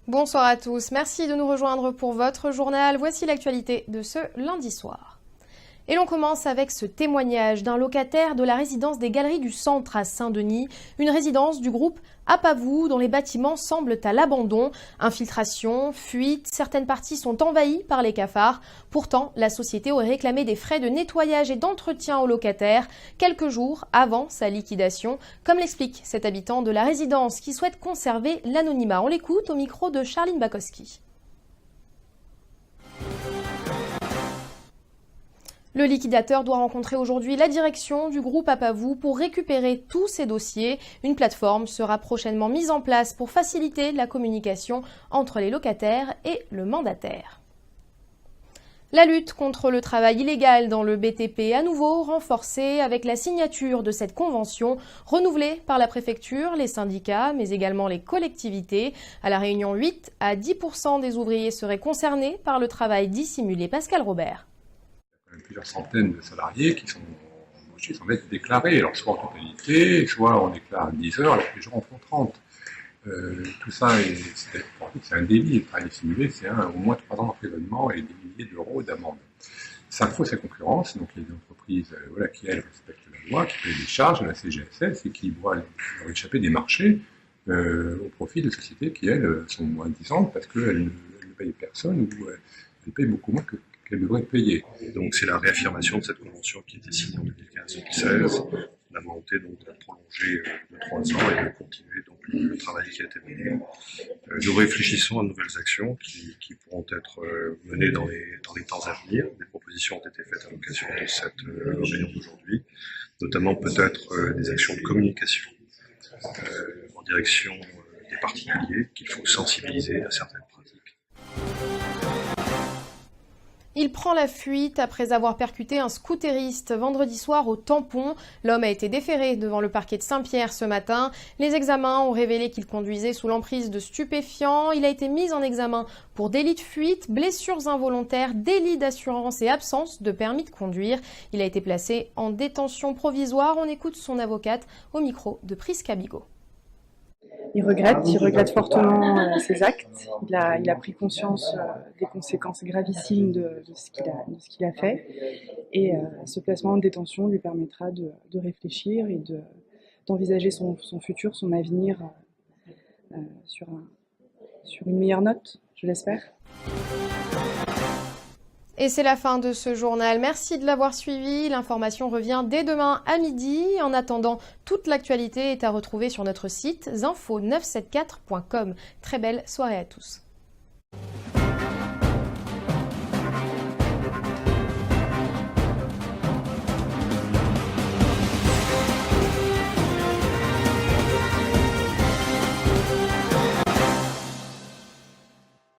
Bonsoir à tous, merci de nous rejoindre pour votre journal. Voici l'actualité de ce lundi soir. Et l'on commence avec ce témoignage d'un locataire de la résidence des Galeries du Centre à Saint-Denis, une résidence du groupe Apavou dont les bâtiments semblent à l'abandon. Infiltration, fuite, certaines parties sont envahies par les cafards. Pourtant, la société aurait réclamé des frais de nettoyage et d'entretien aux locataires quelques jours avant sa liquidation, comme l'explique cet habitant de la résidence qui souhaite conserver l'anonymat. On l'écoute au micro de Charline Bakowski. Le liquidateur doit rencontrer aujourd'hui la direction du groupe Apavou pour récupérer tous ces dossiers. Une plateforme sera prochainement mise en place pour faciliter la communication entre les locataires et le mandataire. La lutte contre le travail illégal dans le BTP à nouveau renforcée avec la signature de cette convention renouvelée par la préfecture, les syndicats, mais également les collectivités. À La Réunion, 8 à 10% des ouvriers seraient concernés par le travail dissimulé. Pascal Robert. Plusieurs centaines de salariés qui sont embauchés sans être déclarés, alors soit en totalité, soit on déclare 10 heures alors que les gens en font 30. Tout ça, c'est un délit. Le travail dissimulé, c'est au moins 3 ans d'emprisonnement et des milliers d'euros d'amende. Ça fausse la concurrence, donc il y a des entreprises qui, elles, respectent la loi, qui paient des charges à la CGSS et qui voient leur échapper des marchés au profit de sociétés qui, elles, sont moins disantes parce qu'elles ne payent personne ou elles payent beaucoup moins qu'elles devraient payer. Donc c'est la réaffirmation de cette convention qui a été signée en 2015-2016, la volonté donc de la prolonger de 3 ans et de continuer donc le travail qui a été mené. Nous réfléchissons à de nouvelles actions qui pourront être menées dans les temps à venir. Des propositions ont été faites à l'occasion de cette réunion d'aujourd'hui, notamment peut-être des actions de communication en direction des particuliers qu'il faut sensibiliser à certaines pratiques. Il prend la fuite après avoir percuté un scooteriste vendredi soir au Tampon. L'homme a été déféré devant le parquet de Saint-Pierre ce matin. Les examens ont révélé qu'il conduisait sous l'emprise de stupéfiants. Il a été mis en examen pour délit de fuite, blessures involontaires, délit d'assurance et absence de permis de conduire. Il a été placé en détention provisoire. On écoute son avocate au micro de Prisca Bigot. Il regrette fortement ses actes. Il a pris conscience des conséquences gravissimes de ce qu'il a fait. Et ce placement en détention lui permettra de réfléchir et d'envisager son futur, son avenir sur une meilleure note, je l'espère. Et c'est la fin de ce journal. Merci de l'avoir suivi. L'information revient dès demain à midi. En attendant, toute l'actualité est à retrouver sur notre site zinfo974.com. Très belle soirée à tous.